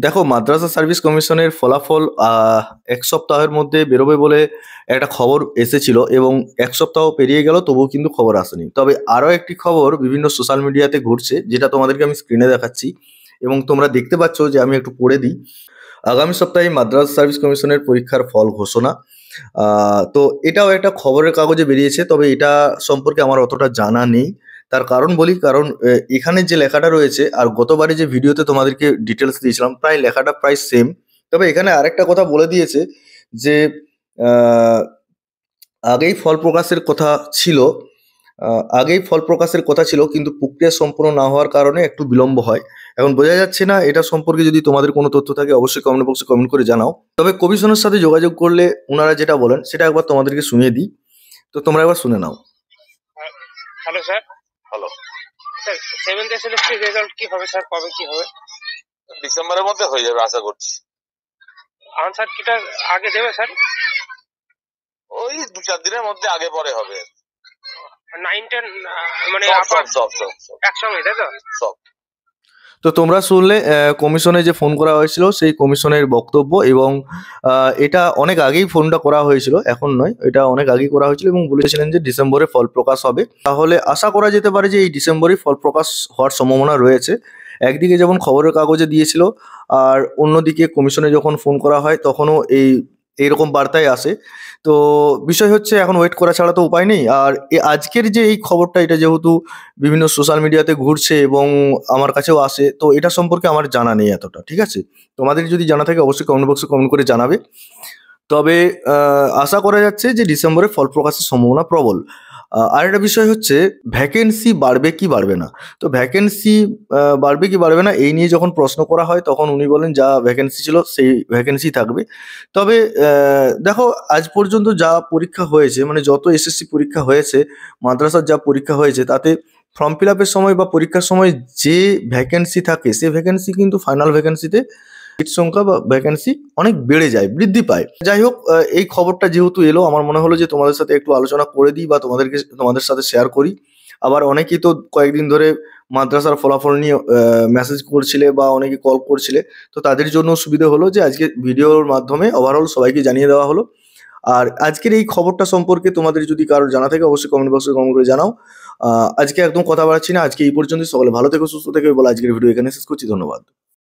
দেখো, মাদ্রাসা সার্ভিস কমিশনের ফলাফল ১ সপ্তাহের মধ্যে বেরোবে বলে একটা খবর এসেছিল এবং ১ সপ্তাহ পেরিয়ে গেল তবুও কিন্তু খবর আসেনি। তবে আরও একটি খবর বিভিন্ন সোশ্যাল মিডিয়াতে ঘুরছে, যেটা তোমাদেরকে আমি স্ক্রিনে দেখাচ্ছি এবং তোমরা দেখতে পাচ্ছ যে আমি একটু পড়ে দিই। আগামী সপ্তাহে মাদ্রাসা সার্ভিস কমিশনের পরীক্ষার ফল ঘোষণা। তো এটাও একটা খবরের কাগজে বেরিয়েছে, তবে এটা সম্পর্কে আমার অতটা জানা নেই। তার কারণ বলি, কারণ এখানে যে লেখাটা রয়েছে আর গতবারে যে ভিডিওতে তোমাদেরকে ডিটেলস দিয়েছিলাম প্রায় লেখাটা প্রায় সেম। তবে এখানে আরেকটা কথা বলে দিয়েছে যে আহ, আগেই ফল প্রকাশের কথা ছিল। আগেই ফল প্রকাশের কথা ছিল, কিন্তু প্রক্রিয়া সম্পূর্ণ না হওয়ার কারণে একটু বিলম্ব হয়। এখন বোঝা যাচ্ছে না এটা সম্পর্কে যদি তোমাদের কোনো তথ্য থাকে অবশ্যই কমেন্ট বক্সে কমেন্ট করে জানাও। তবে কমিশনের সাথে যোগাযোগ করলে ওনারা যেটা বলেন সেটা একবার তোমাদেরকে শুনিয়ে দিই, তো তোমরা একবার শুনে নাও। Hello sir. Hello sir, seventh SLST result কি হবে স্যার? কবে কি হবে? ডিসেম্বরের মধ্যে হয়ে যাবে আশা করছি। আনসার কিটা আগে দেবে স্যার? ওই 2-4 দিনের মধ্যে আগে পরে হবে। 9-10 মানে সব একসঙ্গে, তাই তো? সব। তো তোমরা শুনলে কমিশনে যে ফোন করা হয়েছিল সেই কমিশনের বক্তব্য, এবং এটা অনেক আগেই ফোনটা করা হয়েছিল, এখন নয়, এটা অনেক আগেই করা হয়েছিল এবং বলেছিলেন যে ডিসেম্বরে ফল প্রকাশ হবে। তাহলে আশা করা যেতে পারে যে এই ডিসেম্বরেই ফল প্রকাশ হওয়ার সম্ভাবনা রয়েছে। একদিকে যেমন খবরের কাগজে দিয়েছিল, আর অন্যদিকে কমিশনে যখন ফোন করা হয় তখনও এইরকম বার্তাই আসে। তো বিষয় হচ্ছে এখন ওয়েট করা ছাড়া তো উপায় নেই। আর আজকের যে এই খবরটা, এটা যেহেতু বিভিন্ন সোশ্যাল মিডিয়াতে ঘুরছে এবং আমার কাছেও আসে, তো এটা সম্পর্কে আমার জানা নেই এতটা। ঠিক আছে, তোমাদের যদি জানা থাকে অবশ্যই কমেন্ট বক্সে কমেন্ট করে জানাবে। তবে আশা করা যাচ্ছে যে ডিসেম্বরে ফল প্রকাশের সম্ভাবনা প্রবল। আরেকটা বিষয় হচ্ছে ভ্যাকেন্সি বাড়বে কি বাড়বে না। তো ভ্যাকেন্সি বাড়বে কি বাড়বে না এই নিয়ে যখন প্রশ্ন করা হয় তখন উনি বলেন যা ভ্যাকেন্সি ছিল সেই ভ্যাকেন্সি থাকবে। তবে দেখো, আজ পর্যন্ত যা পরীক্ষা হয়েছে, মানে যত এসএসসি পরীক্ষা হয়েছে, মাদ্রাসার যা পরীক্ষা হয়েছে, তাতে ফর্ম ফিল আপের সময় বা পরীক্ষার সময় যে ভ্যাকেন্সি থাকে সে ভ্যাকেন্সি কিন্তু ফাইনাল ভ্যাকেন্সিতে সিট সংখ্যা বা ভ্যাকেন্সি অনেক বেড়ে যায়, বৃদ্ধি পায়। যাই হোক, এই খবরটা যেহেতু এলো আমার মনে হলো যে তোমাদের সাথে একটু আলোচনা করে দিই বা তোমাদের সাথে শেয়ার করি। আবার অনেকেই তো কয়েকদিন ধরে মাদ্রাসার ফলাফল নিয়ে মেসেজ করছিলে বা অনেকে কল করছিলে, তো তাদের জন্য সুবিধা হলো যে আজকে ভিডিওর মাধ্যমে ওভারঅল সবাইকে জানিয়ে দেওয়া হলো। আর আজকের এই খবরটা সম্পর্কে তোমাদের যদি কারোর জানা থাকে অবশ্যই কমেন্ট বক্সে কমেন্ট করে জানাও। আজকে একদম কথা বাড়াচ্ছি না, আজকে এই পর্যন্ত। সকলে ভালো থেকো, সুস্থ থেকো বলে আজকের ভিডিও এখানে শেষ করছি। ধন্যবাদ।